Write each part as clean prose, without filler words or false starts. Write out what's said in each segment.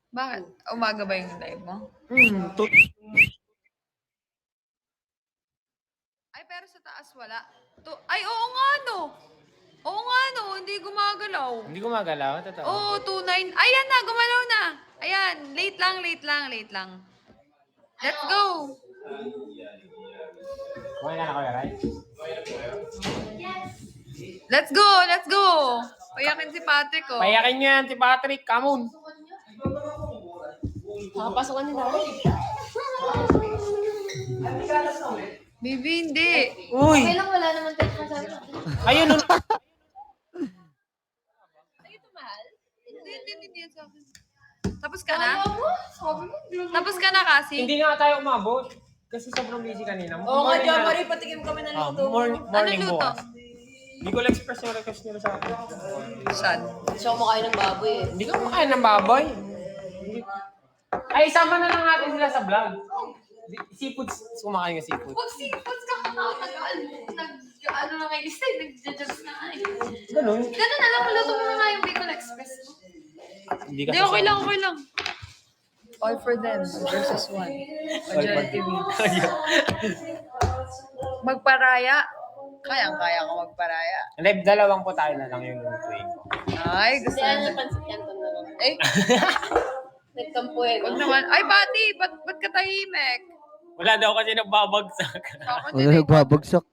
Bakit? Umaga ba yung live mo? Tut. Ay, pero sa taas wala. Ay, oo nga no. Oo nga no, hindi gumagalaw. Hindi gumagalaw, totoo. Oo, 29. Ayan na, gumalaw na. Ayan, late lang. Let's go. Okay na ako, right? Let's go. Payakin si Patrick, oh. Payakin niyo yan, si Patrick, come on. Nakapasukan nila. Baby, hindi. Uy! Okay lang, wala naman tayo masabi. Ayun, nun. Ay, ito mahal? Hindi yan sa akin. Tapos ka na? Ayaw mo? Sabi mo, Tapos ka na kasi? Hindi nga tayo umabot. Kasi sobrang busy kanina. Oo nga, Morning John na- Marie, patikim kami ng luto. morning Anong luto? bukas. Hindi ko express yung request nila sa akin. Saan? Siya kumakain ng baboy eh. Hindi ko makain ng baboy. Ay, isama na lang natin sila sa vlog. Seafoods, kumakain ng seafood. Pag seafoods ka ano na kayo lista, nag-judge na nga eh. Ganun. Ganun na lang, luto mo na nga yung Bicol Express. Hindi Hindi, okay lang. All for them versus one. Majority wins. Magparaya. Kayang-kaya ko magparaya. Live, dalawang po tayo na lang yung lutuin ko. Ay, gusto Hindi, ano, na. pansit canton na lang. Eh, Nagkampuero. wag naman. Ay, Pati, ba't ka tahimik? Wala daw kasi nagbabagsak. Ako Wala din eh. nagbabagsak.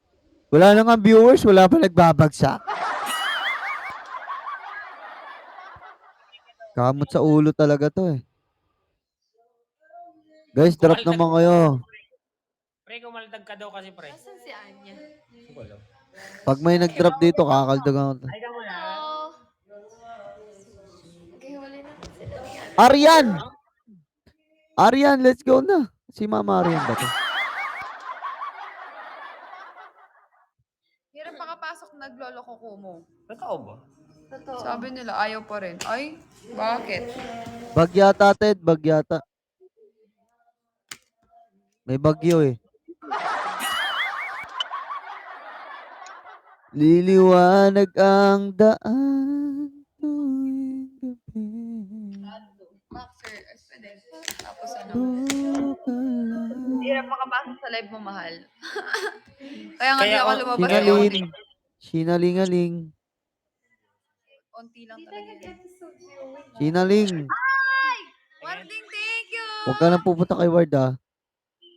Wala na nga viewers, wala pa nagbabagsak. Kamot sa ulo talaga to eh. Guys, drop naman kayo. Pre, kumaldag ka daw kasi, pre. Nasaan si Anya? Pag may nag-drop dito, kakaldagan ko. Ay ka muna. Oh. Okay, wala na sila. Arian! Arian, let's go na. Si Mama Arian ba to? Hirap makapasok naglolo ko mo. Totoo ba? Totoo. Sabi nila, ayaw pa rin. Ay, bakit? Bagyata, Ted. Bagyata. May bagyo eh. Liliwanag ang daan tuwing gabi. Maxer, pwede. Tapos ano? Buka lang. Hirap makapasok sa live mo, mahal. Kaya nga di Kaya ako ako- lumabas. Sinalin. Sinalingaling. Konti lang talaga yan. Sinaling. Ay! Warding, thank you! Huwag ka nang pupunta kay Ward ah.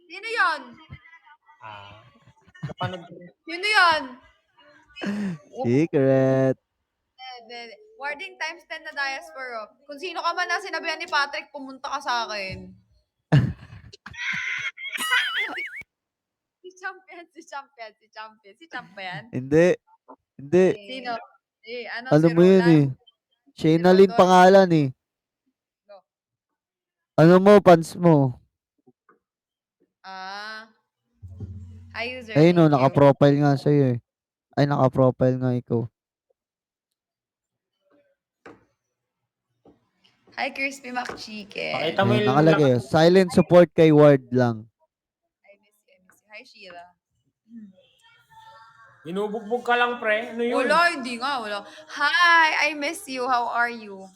Sino yan? Napanood ko. Sino yan? Secret. Warding times 10 na diaspora. Kung sino ka man na sinabihan ni Patrick, pumunta ka sa akin. Si Champion. Hindi. Hindi. Sino? Ano, Ano si mo yun Roland? eh. Shaynaline Rodon. pangalan eh. No. Ano mo, fans mo? Hi, user. Ayun Thank o, you. naka-profile nga sa'yo eh. Ay, naka-profile nga ikaw. Hi, Crispy McChicken. Pakita mo Ayun, yung nakalagay oh. Silent support kay Ward lang. I miss you. Hi, Sheila. Binubugbog ka lang, pre. Ano yun? Wala, hindi nga. Wala. Hi, I miss you. How are you?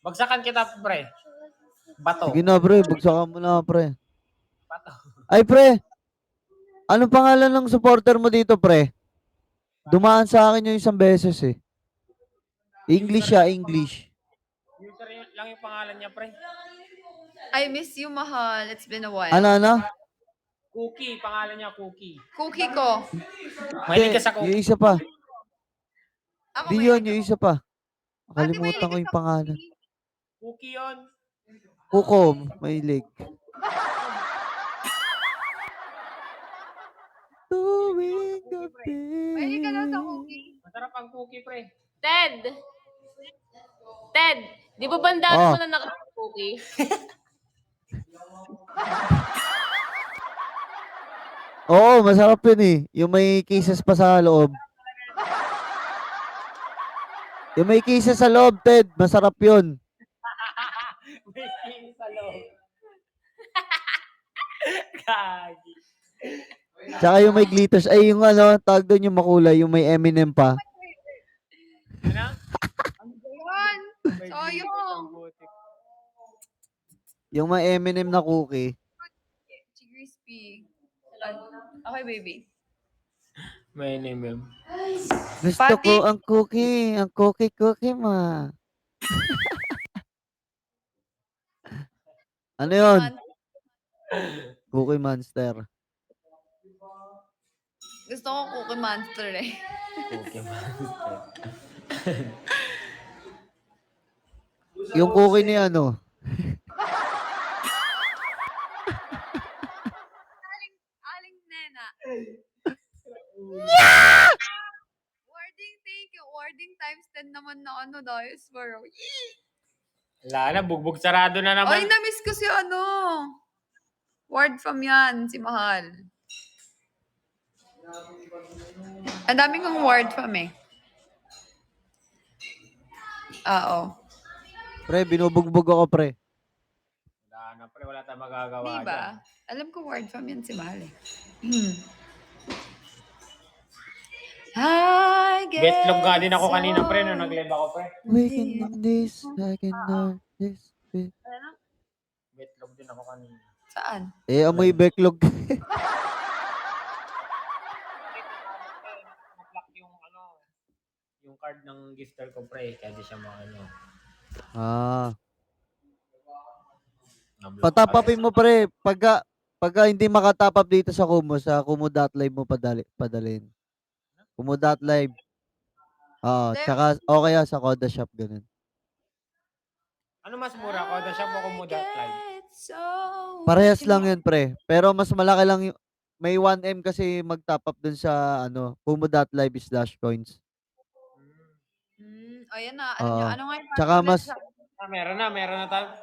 Bagsakan kita, pre. Bato. Sige na, pre. Bagsakan mo na, pre. Bato. Ay, pre. Anong pangalan ng supporter mo dito, pre? Dumaan sa akin yung isang beses eh. English siya, English. User lang yung pangalan niya, pre. I miss you, mahal. It's been a while. Ano? Cookie, pangalan niya Cookie. Cookie ko. Mahilig ka sa Yung cookie. isa pa. Ako Di may yun, like yung ako. isa pa. Ate, Nakalimutan ko mahilig yung ka sa pangalan. cookie? Cookie yun. Kuko, mahilig. Tuwing gabi. Mahilig ka lang sa cookie. Masarap ang cookie, pre. Ted! Ted! Di ba bandaan Oh. mo na naka-cookie? Oo, masarap yun eh. Yung may cases pa sa loob. Yung may cases sa loob, Ted. Masarap yun. May king sa loob. Gagi. Tsaka yung may glitters. Ay, yung ano, tawag doon yung makulay. Yung may Eminem pa. Ano? Ano ba yan? Sayang. Yung may M&M na cookie. Si Crispy. Okay, baby. May name yun. Gusto Pati. ko ang cookie. Ang cookie ma. Ano yun? Man, Cookie Monster. gusto ko Cookie Monster eh. Cookie Monster. Yung cookie ni ano. Aling Nena. Wording, thank you. Wording times 10 naman na ano, Dias Bro. Wala na, bugbog sarado na Ay, naman. na-miss ko si ano. Word from yan, si Mahal. Ang dami kong word from eh. Oo. Pre, binubugbog ako, pre. Wala na, pre. Wala tayong magagawa Di dyan. ba? Alam ko word from yan si Mahal eh. I guess Betlog nga din ako kanina, pre, nung nag-live ako, pre. Waking in this, I can know this. Ano? Betlog din ako kanina. Saan? Amoy backlog. Na-block yung yung card ng gifter ko, pre. Kaya di siya ano. Na-block. Patapapin mo, pre. Pagka hindi makatapap dito sa Kumu.live mo padalin. Kumu.live. Tsaka o kaya sa Koda Shop, ganun. Ano mas mura? Koda Shop o Kumu.live? Parehas lang yun, pre. Pero mas malaki lang yung, may 1M kasi mag-top up dun sa Kumu.live/coins. Ayan na. Alam nyo, Oo. ano nga yung Tsaka password mas, sa... Meron na tayo.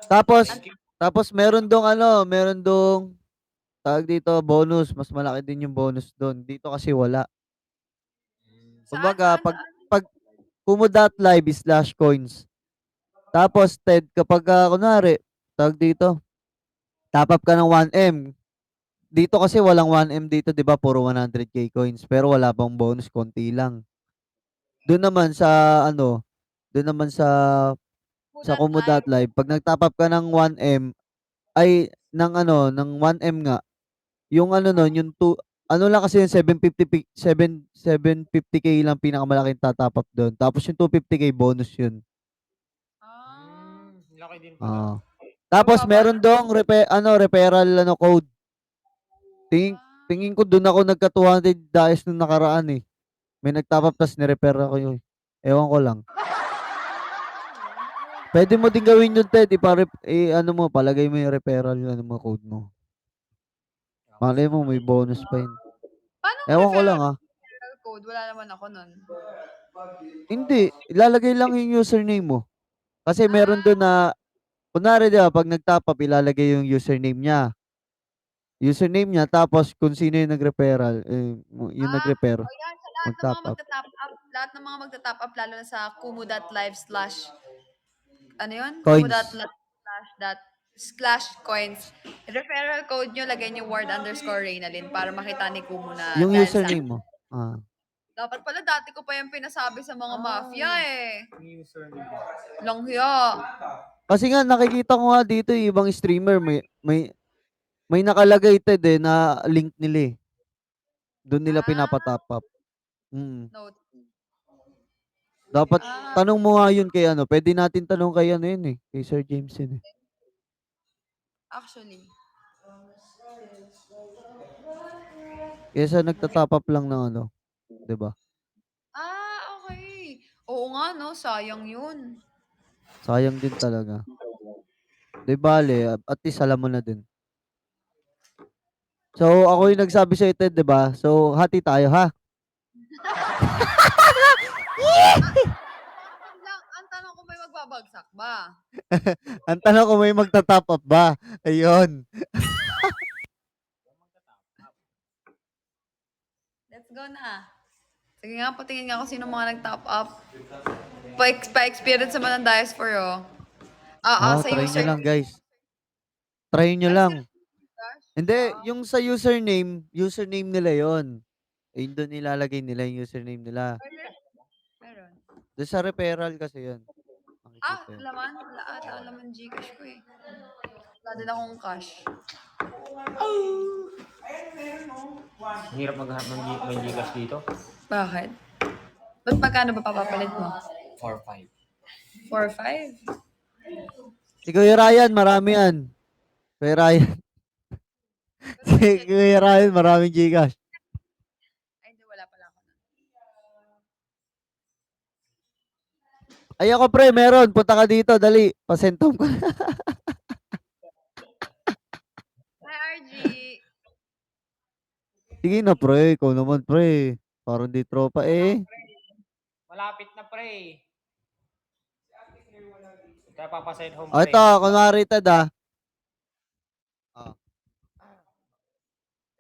tapos meron dong tawag dito, bonus. Mas malaki din yung bonus doon. Dito kasi wala. Kumbaga, pag Kumu.live/coins. Tapos, Ted, kapag, kunwari, tawag dito, top up ka ng 1M. Dito kasi walang 1M dito, di ba? Puro 100k coins. Pero wala pang bonus, konti lang. Doon naman sa Kumu.live, pag nag-top up ka ng 1M, ay, ng 1M nga, yung nun, yung lang kasi yung 750k lang pinakamalaking tatap up doon. Tapos yung 250k bonus yun. Laki din pala. Tapos meron dong referral code. Tingin ko doon ako nagka 200 dahil nung nakaraan eh. May nag-top up tas ni-refer ako yun. Ewan ko lang. Pwede mo din gawin yun, Ted. Palagay mo yung referral code mo. Malay mo, may bonus pa yun. Paano Ewan ko lang referral code? Wala naman ako nun. Hindi. Ilalagay lang yung username mo. Kasi meron doon na, kunwari diba, pag nag-top up, ilalagay yung username niya. Tapos kung sino yung nag-referral, yung nag-refer, Yan, sa mag-top up. lahat ng mga magta-top up, lalo na sa kumu.live/ ano yun? Coins. Kumu.live/coins. Referral code nyo, lagay nyo word_Reynalyn para makita ni Kumu na Yung dahil username mo. Dapat pala dati ko pa yung pinasabi sa mga mafia eh. Yung username. Langhiya. Kasi nga, nakikita ko nga dito, ibang streamer, may nakalagay, Ted, na link nila eh. Doon nila pinapatop up. Note. Dapat, tanong mo nga yun kay pwede natin tanong kay yun eh, kay Sir James yun eh. Actually. Kesa nagtatop up lang ng diba? Okay. Oo nga no, sayang yun. Sayang din talaga. Di bale, at least alam mo na din. So, ako yung nagsabi sa'yo, Ted, diba? So, hati tayo, ha? Ang tanong ko may magbabagsak ba? Ang tanong ko may magta-top up ba? Ayun. Let's go na. Sige nga, patingin nga kung sino mga nag-top up. Pa-experience naman ng Diaspora. Sa Try nyo user. lang, guys. Try nyo lang. Hindi, yung sa username nila yon. Ayun doon nilalagay nila yung username nila. Meron. Doon sa referral kasi yun. Laman Gcash ko eh. Wala din akong cash. Ang hirap maghanap ng may Gcash dito. Bakit? Ba't magkano ba papapalit mo? 4-5. 4 or 5? Si Kuya Ryan, marami yan. Kuya Ryan. Si Kuya Ryan, maraming Gcash. Ay, hindi, wala pala ako. Ay ako pre, meron. Punta ka dito, dali. Pasentom ko. Hi, RG. Sige na pre, ikaw naman pre. Parang di tropa eh. Malapit na pre. Kaya papasend home O pre. ito, kunwari Ted ah. Ah.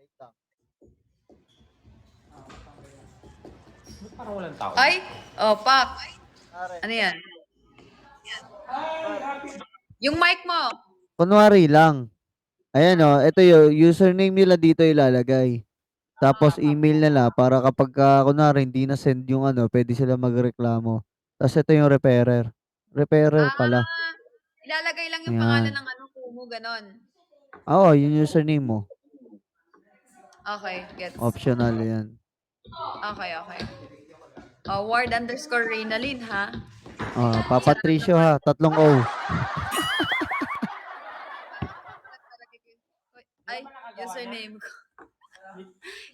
Wait lang. Parang walang tao. Ay! Oh, Pak. Kunwari. Ano yan? Yung mic mo. Kunwari lang. Ayan o, ito yung username nila dito ilalagay. Tapos email nila para kapag kunwari hindi na send yung ano, pwede sila magreklamo. Tapos ito yung repairer. Repairer pala. Ilalagay lang yung Ayan. pangalan ng ano, kumu, ganon. Oo, yung username mo. Okay, gets. Optional yan. Okay. Ward _ Reynalyn, ha? Papa Tricio ha, 3 O. Ay, username ko.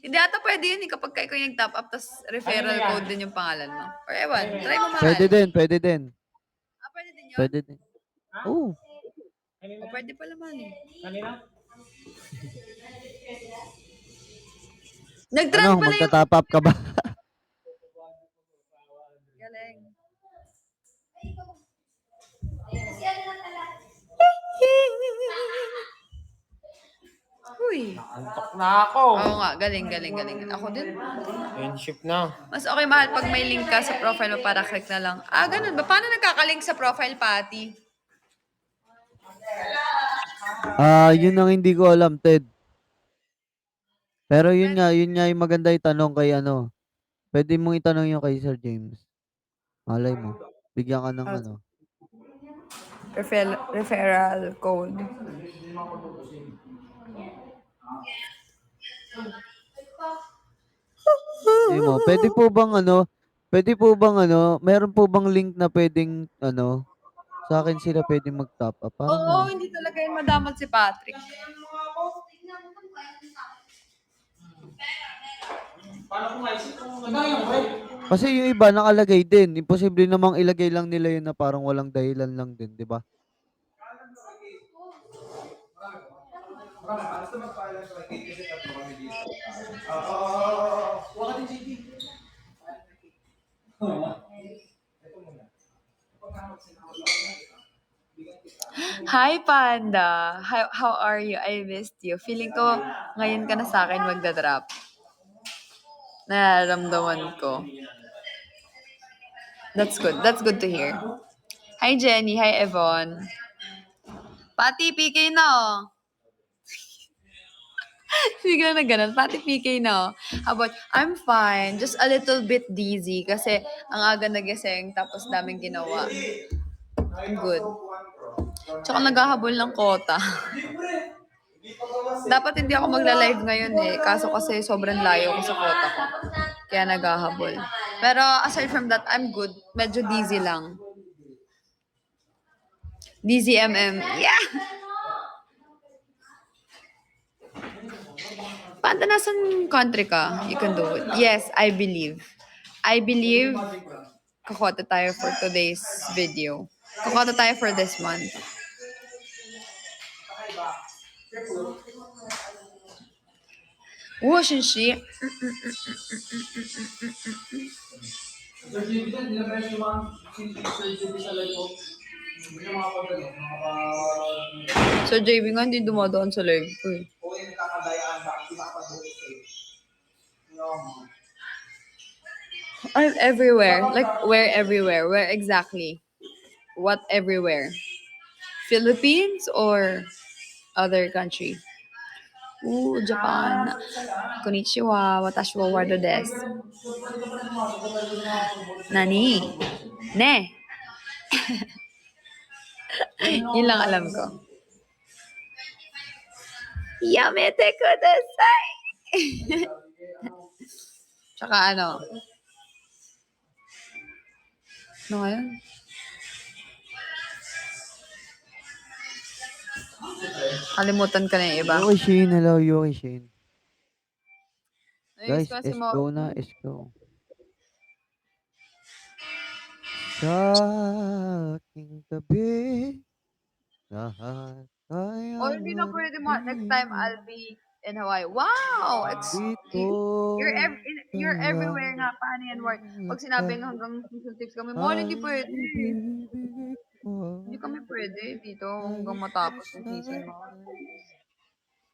Hindi ata pwede yun kapag ikaw yung top up, tapos referral code din yung pangalan mo. Or ewan, try mo mahal. Pwede din, pwede din. Pwede din yun? Pwede din. Oo. O, pwede pala man eh. Kanina? Nag-trend Ano, pala yung... magta-top up ka ba? Galing. Uy. Antok na ako. Oo nga, galing. Ako din. Friendship na. Mas okay mahal pag may link ka sa profile mo para click na lang. Ganun ba? Paano nagkakalink sa profile, Patty? Yun ang hindi ko alam, Ted. Pero yun nga yung maganda itanong kay ano. Pwede mong itanong yung kay Sir James. Malay mo. Bigyan ka ng ano. Referral code. Hindi mo. Pwede po bang meron po bang link na pwedeng sa akin sila pwedeng mag-top up? Parang Oo, hindi talaga yung madamot si Patrick. kasi yung iba nakalagay din. Imposible namang ilagay lang nila yun na parang walang dahilan lang din, di ba? Hi, Panda. How are you? I missed you. Feeling ko, ngayon ka na sa akin magdadrop. Nararamdaman ko. That's good. That's good to hear. Hi, Jenny. Hi, Evon. Pati, PK na oh. Bigla na ganun. Pati, PK na oh. How about, I'm fine. Just a little bit dizzy kasi ang aga nagising tapos daming ginawa. I'm good. Tsaka naghahabol ng kota. Dapat hindi ako magla-live ngayon eh. Kaso kasi sobrang layo ko sa kota ko. Kaya naghahabol. Pero aside from that, I'm good. Medyo dizzy lang. Dizzy MM. Yeah! Panda, nasan country ka? You can do it. Yes, I believe. I believe kakota tayo for today's video. Kakota tayo for this month. Wasn't So, JB nga hindi dumadaan sa live ko eh. I'm everywhere. Like, where everywhere? Where exactly? What everywhere? Philippines or other country? Ooh, Japan. Konnichiwa. Watashi wa wada desu. Nani? Ne. Yun lang alam ko. Yamete kudasai! Tsaka ano? Ano nga yun? Kalimutan ka na yung iba. You kay Shane. Hello, you kay Shane. Namiss Guys, ko na si let's Mo. go na. Let's go. Sa aking tabi, lahat ay Oh, hindi na pwede mo. Next time, I'll amarili. be in Hawaii. Wow! Dito You're kaya everywhere nga. Paano yan, Mark? Pag sinabing hanggang season 6 kami, Mahal, hindi ay pwede. ibibigay ko Hindi kami pwede dito hanggang kahit matapos yung season mo. nasaan.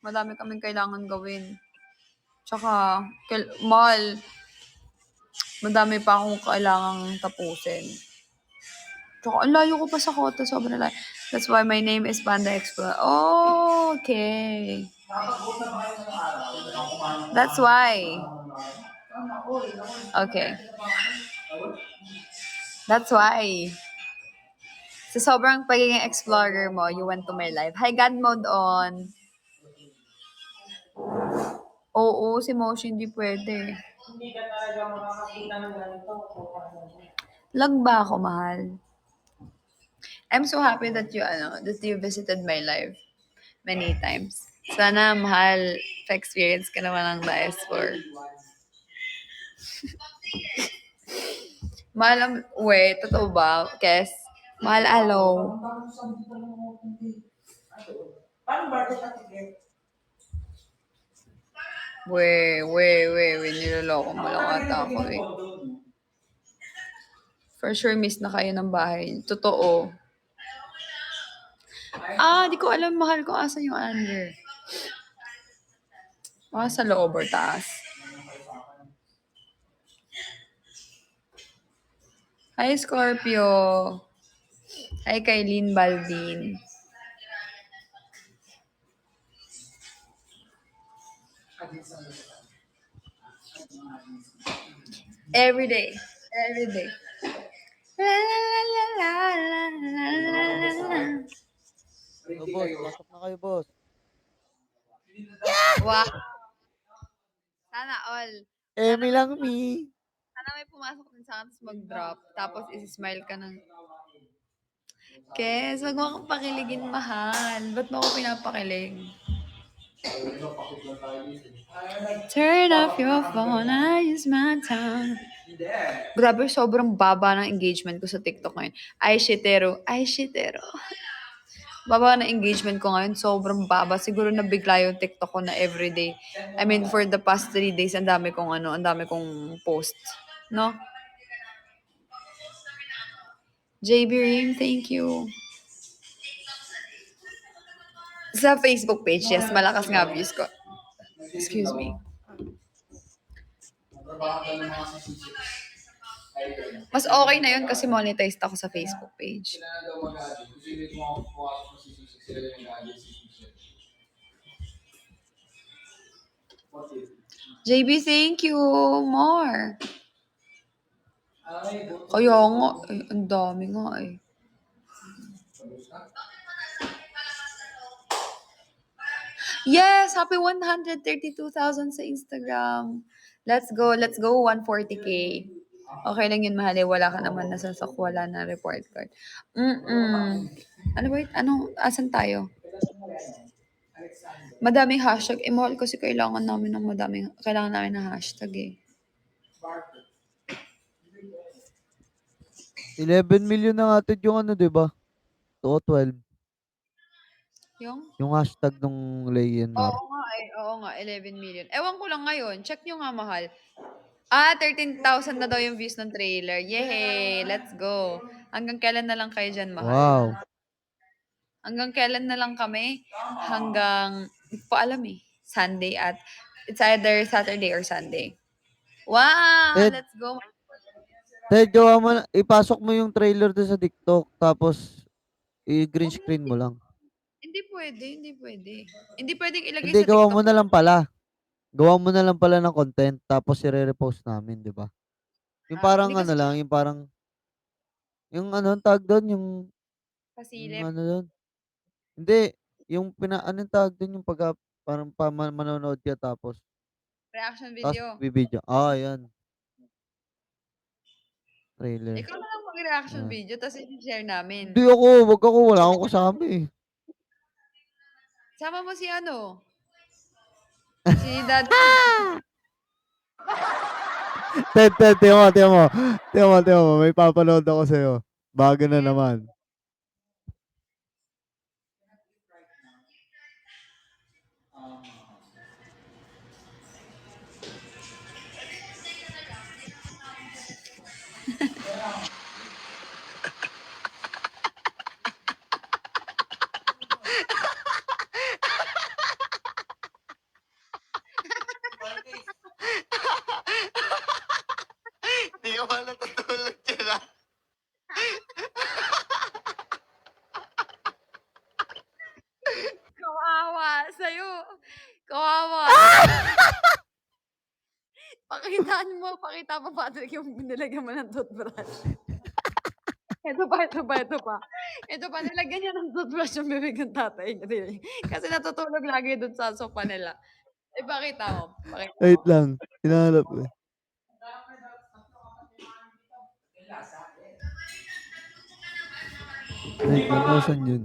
Madami kaming kailangan gawin. Tsaka, Mahal, madami pa akong kailangang tapusin. Tsaka, ang layo ko pa sa kota. Sobrang layo. That's why my name is Panda Explorer. Oh, okay. That's why. Okay. That's why. Sa sobrang pagiging explorer mo, you went to my life. Hi, God mode on. Oo, si Moshi hindi pwede. Hindi ka talaga makakakita ng ganito. Lag ba ako, mahal? I'm so happy that you visited my life many times. Sana, mahal, pa-experience ka naman ng diaspora. Mahal, wait, totoo ba? Kes? Mahal, alo. We, niloloko mo lang ata ako eh. For sure, miss na kayo ng bahay. Totoo. Di ko alam, mahal, kung asan yung under. Baka sa loob or taas. Hi, Scorpio. Hi, Kailin Baldin. Every day. Every day. La, la, la, la, la, la, la, la. Oh, boss, pasok na kayo, boss. Wow. Sana all. Emi lang, me. Sana may pumasok din sa akin tapos mag-drop. Tapos isi-smile ka ng... Kes, wag mo akong pakiligin, mahal. Ba't mo ako pinapakilig? Turn off your phone, I use my tongue. Grabe, sobrang baba ng engagement ko sa TikTok ngayon. Ay, shitero. Baba ng engagement ko ngayon, sobrang baba. Siguro nabigla yung TikTok ko na everyday. I mean, for the past 3 days, ang dami kong post. No? JB Reem, thank you. Sa Facebook page, yes, malakas nga views ko. Excuse me. Mas okay na yun kasi monetized ako sa Facebook page. JB, thank you. More. Kaya nga, ang dami nga eh. Yes, happy 132,000 sa Instagram. Let's go 140k. Okay lang yun, mahali. Wala ka naman wala na report card. Ano ba yun? Asan tayo? Madaming hashtag. Mahal kasi kailangan namin ng hashtag eh. 11 million na nga yung ano, di ba? 12. Yung hashtag nung Leonor. Oo nga, 11 million. Ewan ko lang ngayon. Check nyo nga, mahal. 13,000 na daw yung views ng trailer. Yay! Let's go. Hanggang kailan na lang kayo dyan, mahal? Wow. Hanggang kailan na lang kami? Hindi ko alam eh. Sunday it's either Saturday or Sunday. Wow! Ted, Let's go. gawa mo ipasok mo yung trailer doon sa TikTok, tapos i-green screen mo lang. Hindi pwede. Hindi pwedeng ilagay Hindi, sa TikTok. gawa mo na lang pala. Gawa mo na lang pala ng content, tapos i-repost namin, di ba? Yung parang Hindi kasi yung ano, tag doon, yung pasilip. ano doon. Hindi, yung anong tag doon, yung Parang manonood ka tapos Reaction tapos video. bibidyo. Ah, yan. Trailer. Ikaw na lang mag-reaction Ah. video, tapos i-share namin. Hindi ako, wag ako, wala akong kasama eh. Sama mo si ano? Si Dad. Ted, tiyan mo, may papanood ako sa'yo. Bago na naman. Hindi ko pa natutulog dyan ah. Kawawa sa'yo. Kawawa. Pakita mo, Patrick, yung nilagyan mo ng toothbrush. Ito pa. Ito pa, nilagyan niya ng toothbrush yung bibig ng tatay niya. Kasi natutulog lagi dun sa sofa nila. Pakita mo. Wait lang, hinahanap ko eh. Wait lang, nasan yun?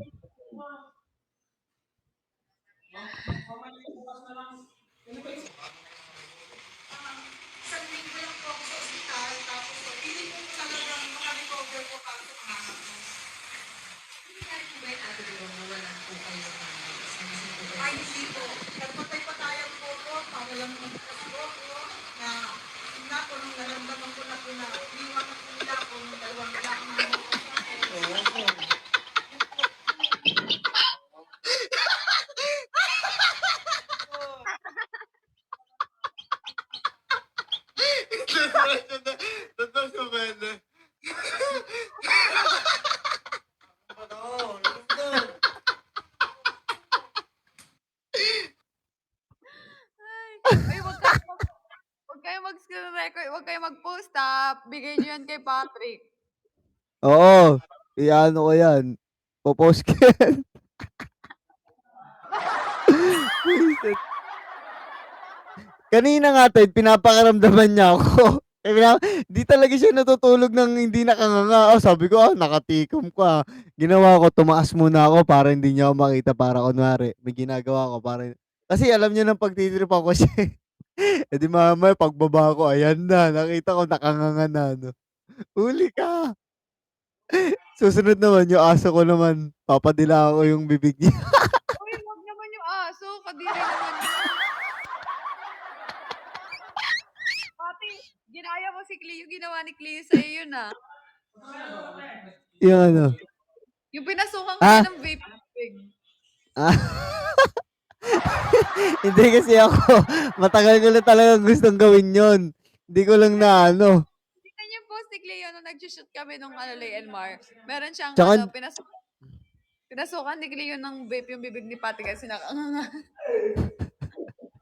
Ay, hindi po. Nagpatay pa tayong photo para lang magkasbo ko na tingnan ko nung naramdaman ko na po na iwan ko nila ako ng dalawang lalaki na Totoo sa pwede. Ay, wag kayo mag-screen record. Wag kayo mag-post ha. Bigay niyo yan kay Patrick. Oo, iano ko yan. Popost ko yan. Buisit. Kanina nga, Ted, pinapakaramdaman niya ako. Di talaga siya natutulog ng hindi nakanganga. Oh, sabi ko, nakatikom ko ah. Ginawa ko, tumaas muna ako para hindi niya ako makita, para kunwari, may ginagawa ko para... Kasi alam niya nang pagtitrip ako siya. Eh di mamaya, pagbaba ko, ayan na, nakita ko nakanganga na. No? Huli ka! Susunod naman, yung aso ko naman, papadila ko yung bibig niya. Uy, wag naman yung aso. Kadiri naman yun. Pati, ginaya mo si Cleo. Ginawa ni Cleo sa'yo yun ah. Yung ano. Yung pinasukan ko Ah? ng vape. Ah. Hindi kasi ako, matagal ko na talaga gustong gawin yon. Hindi ko lang na ano. Tingnan yung post ni Cleo nung nag-shoot kami nung Lay Elmar. Meron siyang Tsaka- pinasukan ni Cleo ng vape yung bibig ni Pati kasi nakanganga.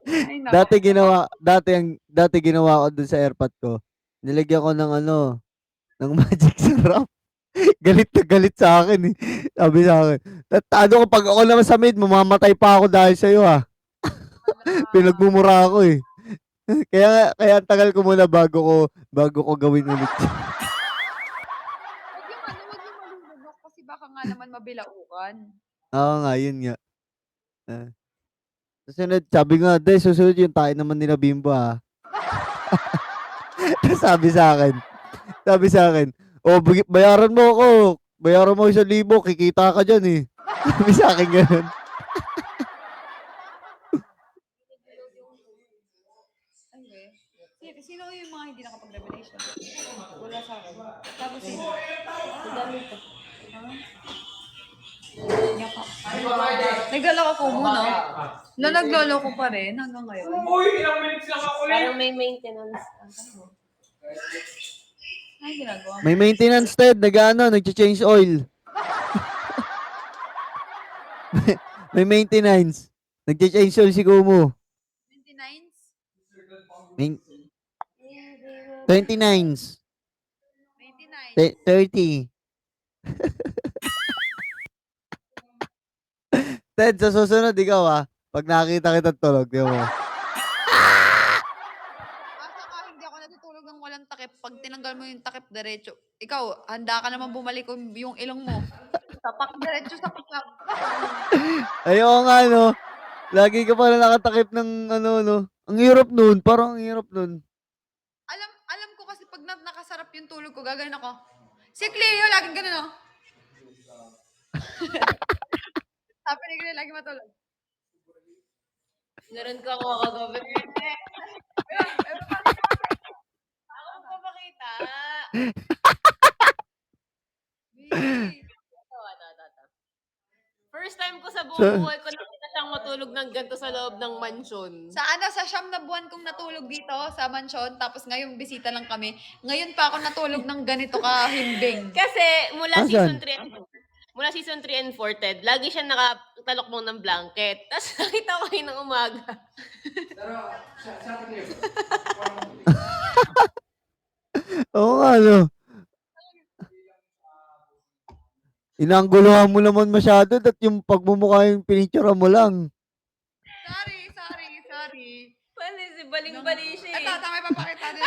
Ay, nako. Dati ginawa ko dun sa airpod ko. Nilagyan ko ng ano, ng magic syrup. Galit na galit sa akin eh. Sabi sa akin, tatado ko pag ako naman sa maid, mamamatay pa ako dahil sa'yo ah. Pinagmumura ako eh. kaya ang tagal ko muna bago ko gawin ulit. Wag yung malulunok kasi baka nga naman mabilaukan. Oo nga, yun nga. Susunod, sabi nga, susunod yung tayo naman nila Bimbo ah. sabi sa akin, oh, bayaran mo ako. Bayaran mo 1,000, kikita ka dyan eh. Sabi sa akin ganun. Sino yung mga hindi nakapag-revelation? Wala sa akin. Tapos sino? Naglalako ko muna. Nagloloko pa rin hanggang ngayon. Uy, ilang minutes lang ako ulit. Parang may maintenance. Ay, ginagawa. May maintenance, Ted. Nag-change oil. May maintenance. Nag-change oil si Kumu. 29s? 29s. 29. 30. Ted, sa susunod, ikaw Pag nakita kita tulog, di mo. Asa ka, hindi ako natutulog ng walang takip. Pag tinanggal mo yung takip diretso, ikaw, handa ka naman bumalik yung ilong mo. Tapak diretso sa pakap. Ayoko nga, no? Lagi ka pala nakatakip ng ano, no? Ang hirap nun. Parang ang hirap nun. Alam ko kasi pag nakasarap yung tulog ko, gagawin ako. Si Cleo, laging ganun, oh. Sabi ni Cleo, lagi matulog. Meron ka ako kagabi. Ako magpapakita. Ito. First time ko sa buong buhay ko nakita siyang matulog ng ganito sa loob ng mansyon. Sa siyam na buwan kong natulog dito sa mansyon, tapos ngayon bisita lang kami. Ngayon pa ako natulog ng ganito kahimbing. Kasi mula Asan? season 3 and 4, Ted, lagi siya nakatalokbong ng blanket. Tapos nakita ko kayo ng umaga. Oo nga, no? Inangguluhan mo naman masyado at yung pagmumukha yung pinictura mo lang. Sorry. Pwede, si baling-bali siya Ito, eh. tama ipapakita din.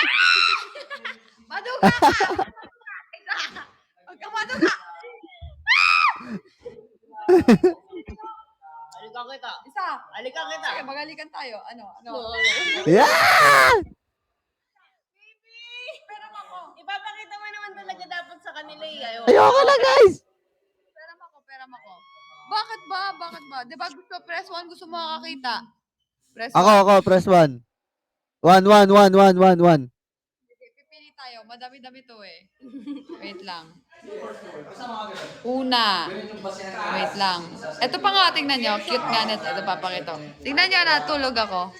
Maduga ka! Isa! Huwag kang maduga! Alika kita. Isa! Alika kita. Sige, magalikan tayo. Ano? Yeah! Pera mo ako. Ipapakita mo naman talaga dapat sa kanila eh. Ayoko na, guys! Pera mo ako. Bakit ba? Di ba gusto press 1, gusto mo makakita? Press Ako, press 1. 1. Sige, pipili tayo. Madami-dami to eh. Wait lang. Una. Wait lang. Ito pa nga, tingnan nyo. Cute nga nito. Ito, papakita. Tingnan nyo na, tulog ako.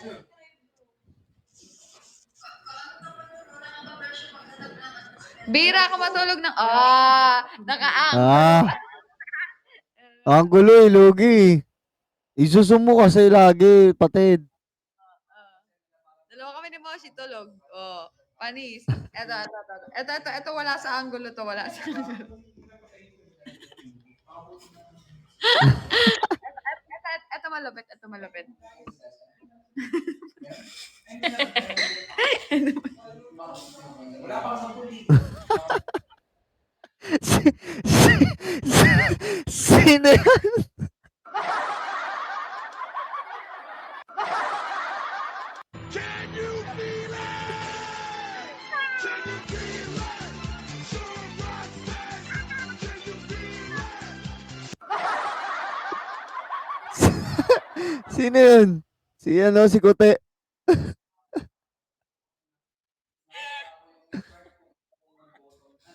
Bira ako matulog ng... nakaang. Ang gulo eh, Lugi. Isusum mo kasi lagi, patid. Dalawa kami ni Moshi tulog. Oh, panis. Ito, wala sa angulo to. Wala sa angulo. Ito malupit. Sino yan? Sino yun? Si Kote.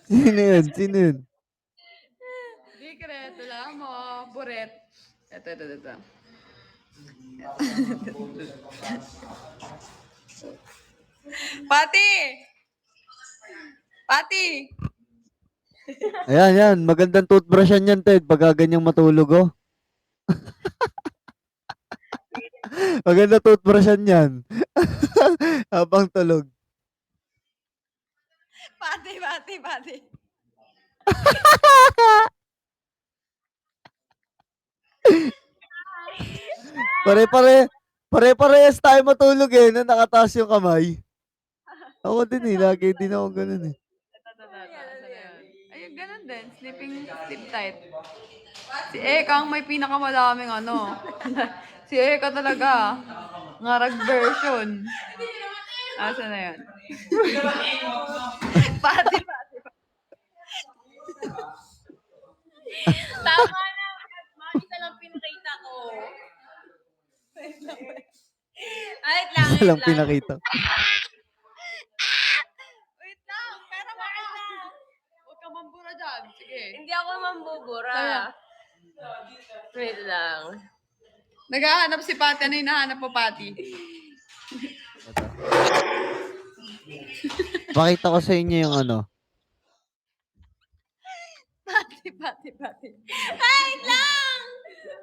Sino yun? Secret, wala mo. Buret. Ito. Pati! Ayan. Magandang toothbrush yan, Ted. Pag ganyang matulog, oh. Maganda toothbrush yan. Habang tulog. Pati. Pare-parehas tayo matulog eh, na nakataas yung kamay. Ako din eh, lagi din ako ganun eh. Ayun, ganun din. Sleep tight. Si Eka ang may pinakamadaming ano. Si Eka talaga. Ngarag version. Asa na yan? Pati. Tama na. Isa lang pinakita ko. Wait lang. Isa lang pinakita. Wait lang. Pera mo ka. Huwag kang mambura dyan. Sige. Hindi ako mambubura. Wait lang. Naghahanap si Pati. Ano yung nahanap mo, Pati? Pakita ko sa inyo yung ano. Pati.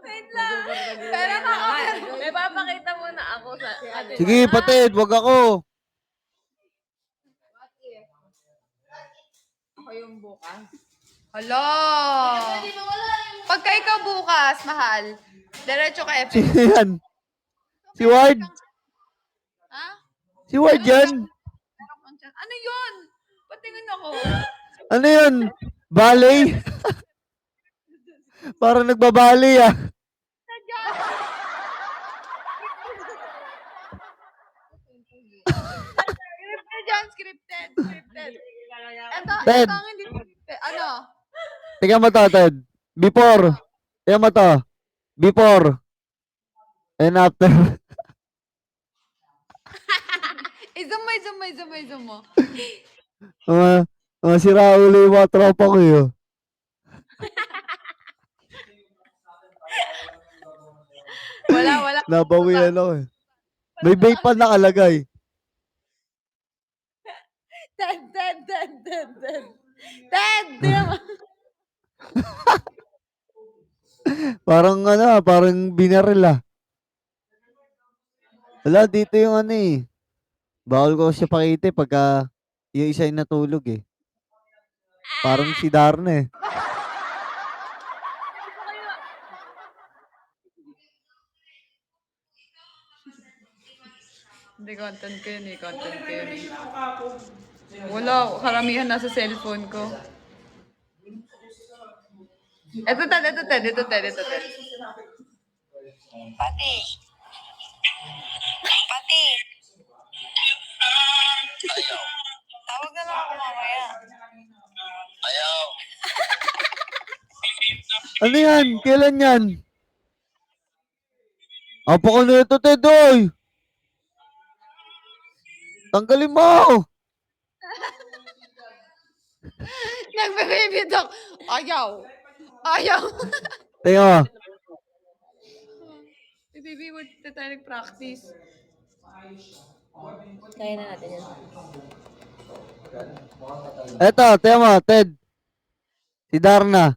Wait lang! Pera mo ka. May papakita mo na ako sa... Sige, patid, wag ako. Ako yung bukas. Hello! Pagka ikaw bukas, mahal, diretso ka FX. Sino yan? Si Ward. Ha? Si Ward yan. Meron kang chat. Ano yun? Patingin ako. Ano yun? Ballet? Parang nagbabali ah. Scripted yan, scripted. Ito Ted. ang hindi scripted. Ano? Tingnan mo to, Ted. Before. Tingnan mo to. Before. And after. Zoom mo. Mga sira ulo yung mga tropa ko yun. Wala. Nabawian ako eh. May vape pa nakalagay. Ted! Di naman. Parang binaril ah. Wala, dito yung ano eh. Bawal ko siya pakita pagka yung isa yung natulog eh. Parang si Darna eh. Hindi, content ko yun eh. Wala, karamihan nasa cellphone ko. Ito, Ted. Pati. Tawag na lang ako mamaya. Ano yan? Kailan yan? Apa ko na ito, Ted, oy! Tanggalin mo! Nagbe-baby talk. Ayaw. Tingnan mo. Baby, what tayo nag-practice? Kaya na natin yan. Eto, tingnan mo, Ted. Si Darna.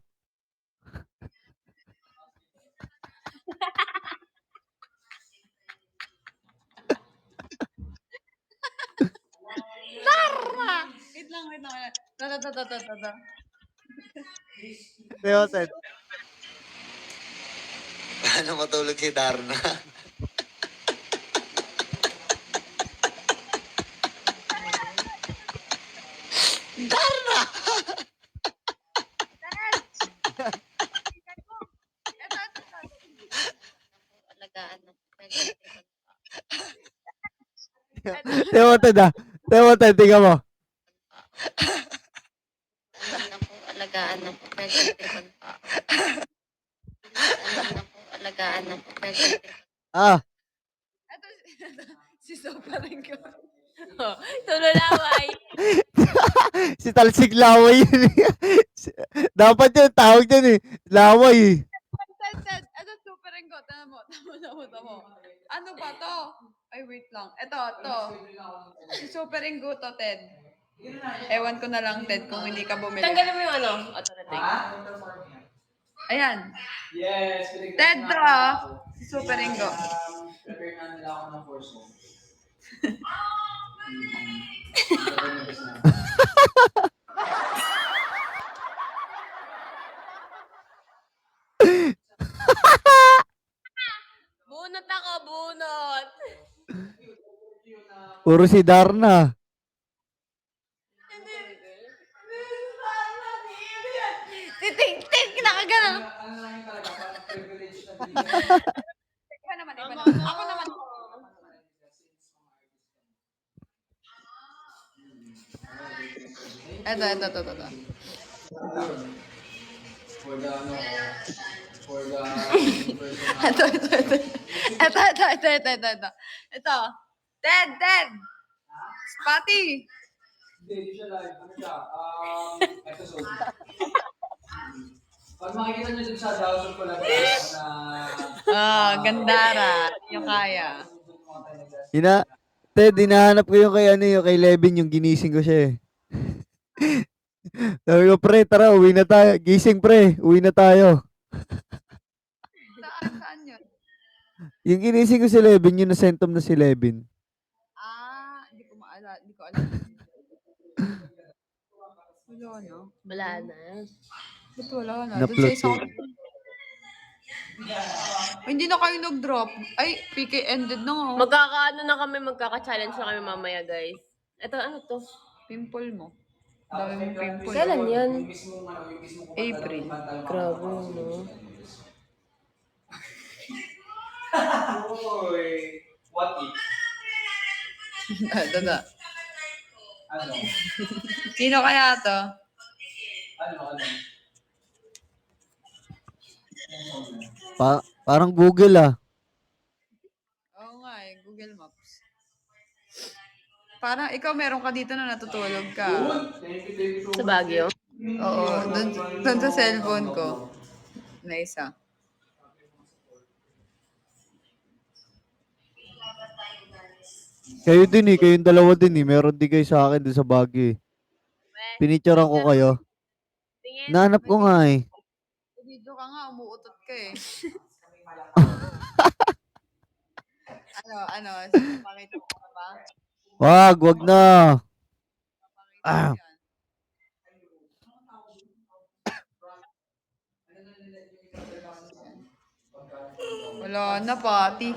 Wait lang. Tata. Tingnan mo, Ted. Paano matulog si Darna? Alagaan ng Tingnan mo, Ted ah. Tingnan mo, Ted. Tingnan mo. alagaan ng alagaan ng Ah, Ito, si Sopa rin ko. Tululaway. si Talsik Laway yun eh. Dapat yun, tawag dyan eh. Laway eh. Ted. Ito, super rin ko. Tama mo. Ano ba to? Ay, wait lang. Ito, to. Si super rin ko to, Ted. Ewan ko na lang, Ted, kung hindi ka bumili. Tanggalin mo yung ano, authority. Ayan. Yes. Ted to, ah. Si super rin ko. Prepare na nila ako ng force mo. Bunot ako, bunot. Puro si Darna. Si Ting, nakaganon. Ano lang yung talaga, parang privilege na Iba naman. Ako naman. Ito. for the ano, for the Ito. Ito. Ted. Spotty. Hindi siya live. Ano siya? Episode. Pag makikita niyo dun sa House of Collaboration na Gandara. Yung kaya. Ted, hinahanap ko yung kay Levin, yung ginising ko siya eh. Sabi ko, pre, tara, uwi na tayo. Gising, pre, uwi na tayo. Saan yun? Yung ginising ko si Levin, yung nasentom na si Levin. Hindi ko alam. Wala, no? Wala na. Ba't wala na? Na-plot Doon sa isang... eh. Hindi na kayo nag-drop. Ay, PK ended na nga. Magkakaano na kami, magkaka-challenge na kami mamaya, guys. Ito, ano to? Pimple mo. Dami mong pimple. Kailan yan? April. Grabe, no? What if? Ito na. Ano? Sino kaya to? Ano? Parang Google ah. Oo nga eh, Google Maps. Parang ikaw meron ka dito na natutulog ka. Sa Baguio? Oo, dun sa cellphone ko. Na isa. Kayo din eh, kayong dalawa din eh. Meron din kayo sa akin din sa Baguio eh. Pinicturean ko kayo. Tingin. Nahanap ko nga eh. Video ka nga, umuutot ka eh. Ano, pakita mo ka ba? Wag na. Ah. Wala na, pati.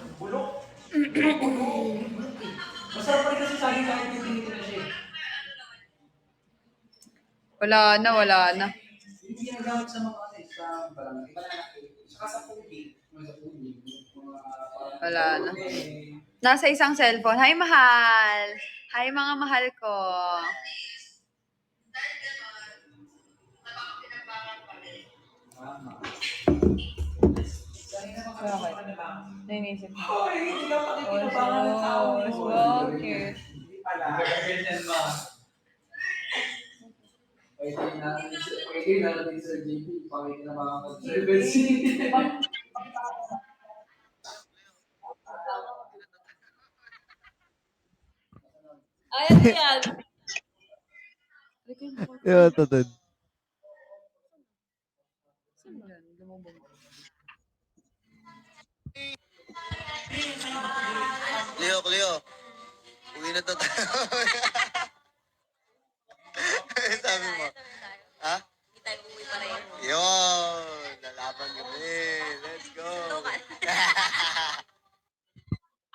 Masarap pa rin kasi saging kahit tinitin na siya. Wala na. Hindi ginagamit sa mga ano sa barangay. Iba na natin. Saka sa tubig. Wala na. Nasa isang cellphone. Hi, mahal! Hi, mga mahal ko. Bakit? Nainisip mo. Hindi ka pa kinabangan ng tao. Bakit? Hindi pala. Ganyan ma. Pwede natin sa JP. Pakita na mga conservancy. Ayan yan. Yan, tatad. Leo. Uwi na to tayo. Sabi mo. Ha? Hindi tayo uwi pa rin. Yun. Lalaban kami. Let's go.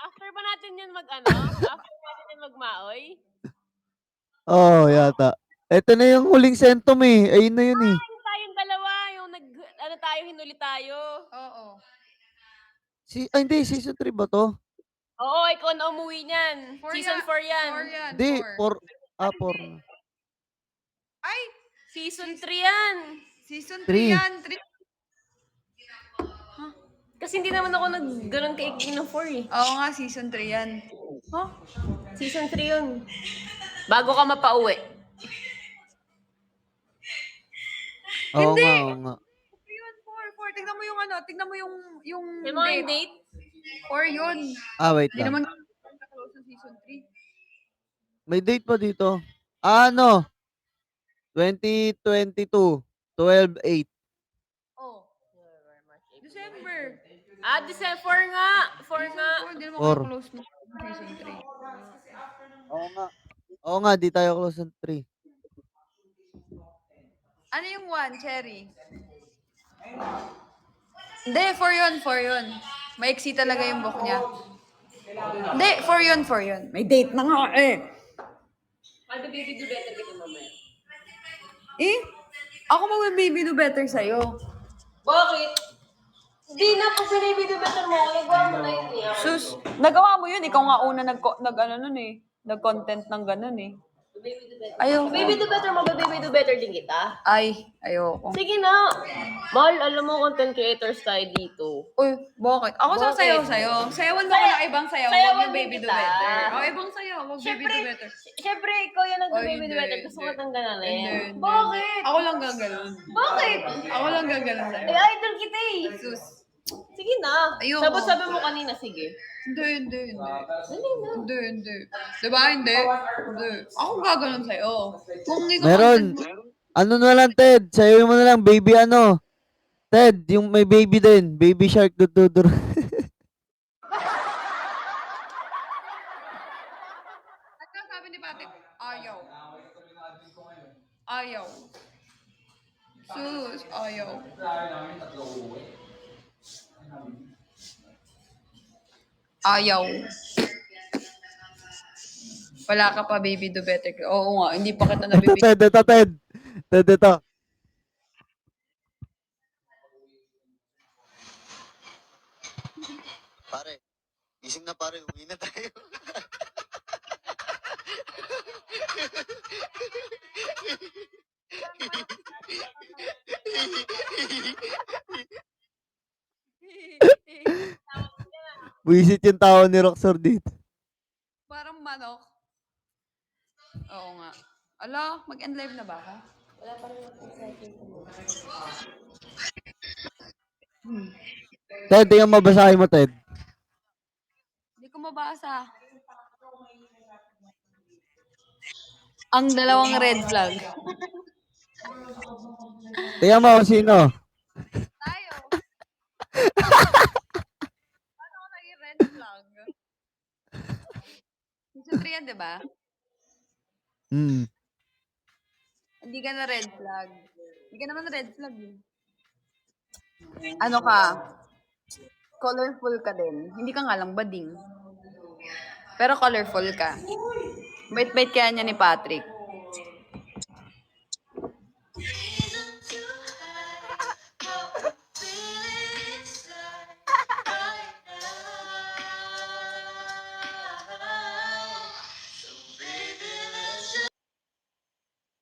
After ba natin yan After natin yan magmaoy? Oh, yata. Ito na yung huling sentom eh. Ayun na yun eh. Yung tayong dalawa, yung hinuli tayo. Oo. Hindi, season 3 ba to? Oo, ikaw na umuwi niyan. Season 4 yan. Hindi, 4. 4. Ay! Season 3 yan. Season 3 Three. yan. Kasi hindi naman ako ganun kaigli ng 4 eh. Oo nga, season 3 yan. Huh? Season 3 yun. Bago ka mapauwi. Oo Hindi. nga. Yun, 4. Tignan mo yung tignan mo yung Yung mga date. 4 yun. Wait Hindi lang. naman close ng season 3. May date pa dito. Ano? 2022. 12/8. Oh. December. December nga. 4 nga. Hindi naman Four. close ng season 3. Oo nga, di tayo close ng 3. Ano yung 1, Cherry? Hindi, 4 yun. Maiksi talaga yung book niya. Hindi, 4 yun. May date na nga eh. Ano baby do better kita mamaya? Eh? Ako mag-baby do better sa'yo. Bakit? Di na, pag baby do better mo, nagawa mo na yun eh. Sus, nagawa mo yun. Ikaw nga una nag-content ng ganun eh. Baby do better. Ayoko. Baby do better mo, baby do better din kita. Ay, ayoko. Sige na. Mahal, alam mo, content creators tayo dito. Uy, bakit? Ako Bakit? sasayaw sa'yo. Sayawan mo ko ng ibang sayaw. Sayawan Huwag yung din baby do kita. better. Ibang sayaw. Huwag baby Syempre, do better. syempre, ikaw yung nag-baby Ay, do better. hindi, Gusto mo hindi. itang gananin. Hindi. Bakit? Ako lang gaganon. Bakit? Ako lang gaganon sa'yo. Eh, idol kita eh. Sus. Sige na. Ayoko. Sabi mo kanina, sige. Hindi. Dali na. Hindi. Diba? Hindi. Ako gaganon sa'yo. Kung ikaw Meron. Ano na lang, Ted? Sa'yo mo na lang, baby ano? Ted, yung may baby din. Baby shark dududur. At sabi ni Patrick, ayaw. Ayaw. Sus, ayaw. Ayaw. Wala ka pa, baby, do better. Oo nga, hindi pa kita Ito, nabibigyan. Ted, ito, Ted. Ted, ito. Pare, gising na pare, uwi na tayo. Buisit yung tao ni Roxor dito. Parang manok. Oo nga. Ala, mag-end live na ba ako? Ted, tingnan mo, basahin mo, Ted. Hindi ko mabasa. Ang dalawang red flag. Tingnan mo kung sino. Tayo. Paano ko naging red flag? Season 3 yan, di ba? Hmm. Hindi ka na red flag. Hindi ka naman red flag eh. Ano ka? Colorful ka din. Hindi ka nga lang bading. Pero colorful ka. Bait-bait kaya niya ni Patrick.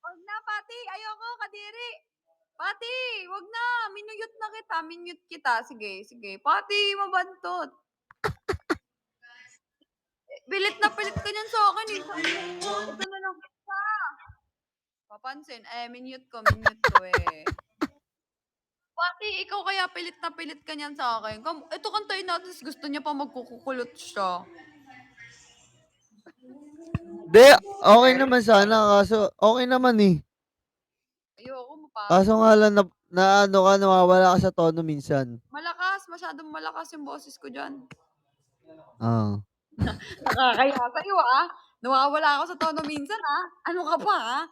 Wag na, Pati! Ayoko, kadiri! Pati! Wag na! Minuyot na kita. Minute kita. Sige, sige. Pati, mabantot. Pilit na pilit ka niyan sa akin eh. Ito na lang. Papansin. Minute ko eh. Pati, ikaw kaya pilit na pilit ka niyan sa akin. Ito kantayin natin, gusto niya pa magkukulot siya. Di, okay naman sana, kaso okay naman eh. Ayoko mo pa. Kaso nga lang na ano ka, nawawala ka sa tono minsan. Malakas, masyadong malakas yung boses ko dyan. Ah. Nakakaya sa'yo Nawawala ako sa tono minsan Ano ka pa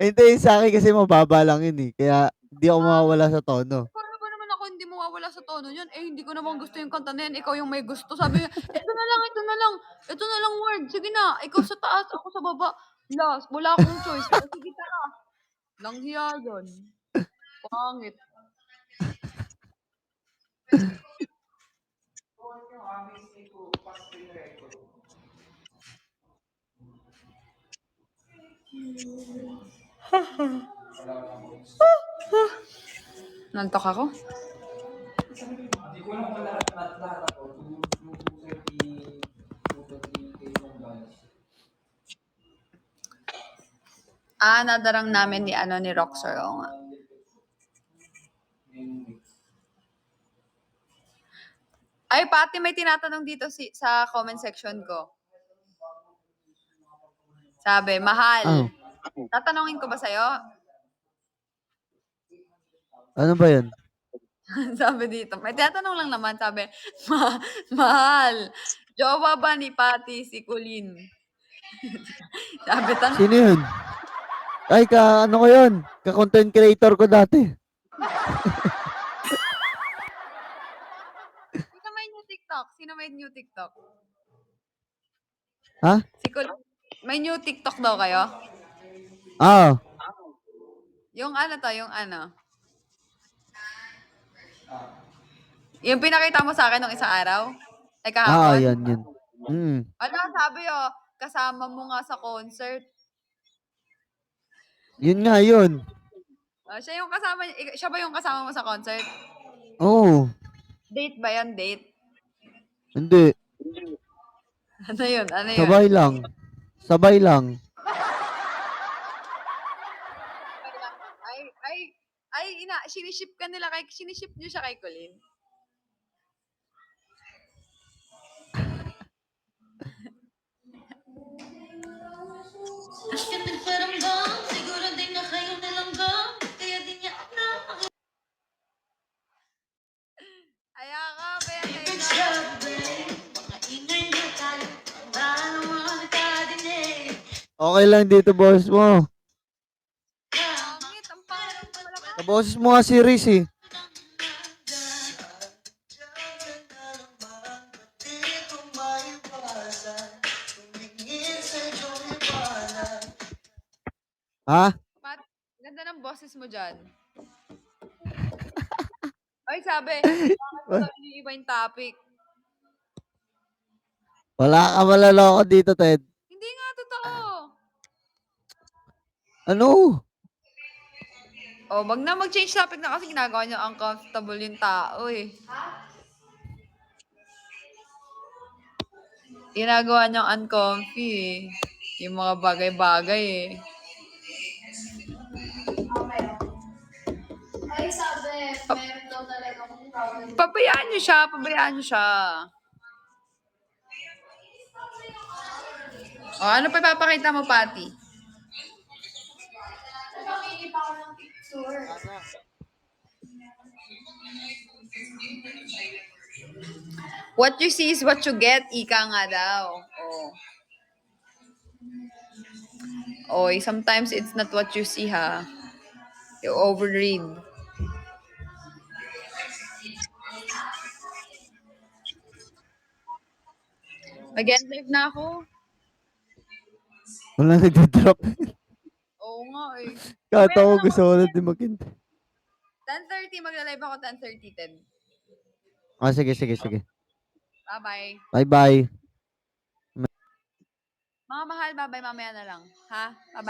Hindi, sa akin kasi mababa lang yun eh. Kaya hindi ako mawawala sa tono. Paano ba naman ako hindi mawawala sa tono yun? Hindi ko naman gusto yung kanta na yan. Ikaw yung may gusto. Sabi niya, ito na lang, ito na lang. Ito na lang word. Sige na, ikaw sa taas, ako sa baba. Last, wala akong choice. Sige tara. Langhiya yun. Pangit. Nantok ako? Hindi ko alam kung lahat ako. 230K ng balance. Nadarang namin ni Roxor. Oo nga. Ay, Pati, may tinatanong dito sa comment section ko. Sabi, mahal. Tatanungin ko ba sa'yo? Ano ba yan? Sabi dito, may tinatanong lang naman. Sabi, mahal. Jowa ba ni Pati si Colleen? Sabi, Sino yun? Ay, ano ko yun? Ka-content creator ko dati. Sino may new TikTok? Sino may new TikTok? Ha? Si Colleen. May new TikTok daw kayo? Ah. Yung ano? Yung pinakita mo sa akin nung isang araw? Ay, kahapon? Yan. Ano, sabi kasama mo nga sa concert. Yun nga yun. Siya ba yung kasama mo sa concert? Oo. Date ba yan? Date? Hindi. Ano yun? Sabay lang. Siniship niyo siya kay Colleen? Siguro din na kayo nalanggam, kaya di niya alam. Mga ingay na tayo, paano mo nakadinig? Okay lang dito, boss mo. Pangit, ang pangit. Sa boses mo nga si Riz eh. Ha? Pat, ganda ng boses mo dyan. Ay, sabi, bakit mo daw iniiba yung topic? Wala ka malaloko dito, Ted. Hindi nga totoo. Ano? Oh, wag na mag-change topic na kasi ginagawa niyo uncomfortable yung tao eh. Ginagawa niyang uncomfy eh. Yung mga bagay-bagay eh. Ay, sabi, meron daw talaga akong problem. Pabayaan niyo siya, pabayaan niyo siya. Oh, ano pa ipapakita mo, Patty? Napakingi pa ako ng picture. What you see is what you get, ika nga daw. Oh. Oy, sometimes it's not what you see, ha? You overread. Mag-end live na ako. Wala nagda-drop. Oo nga eh. Kata ko gusto ko na din mag-end. 10:30, magla-live ako 10:30, 10. Ah, sige, sige, sige. Bye-bye. Bye-bye. Mga mahal, bye-bye mamaya na lang. Ha? Bye-bye.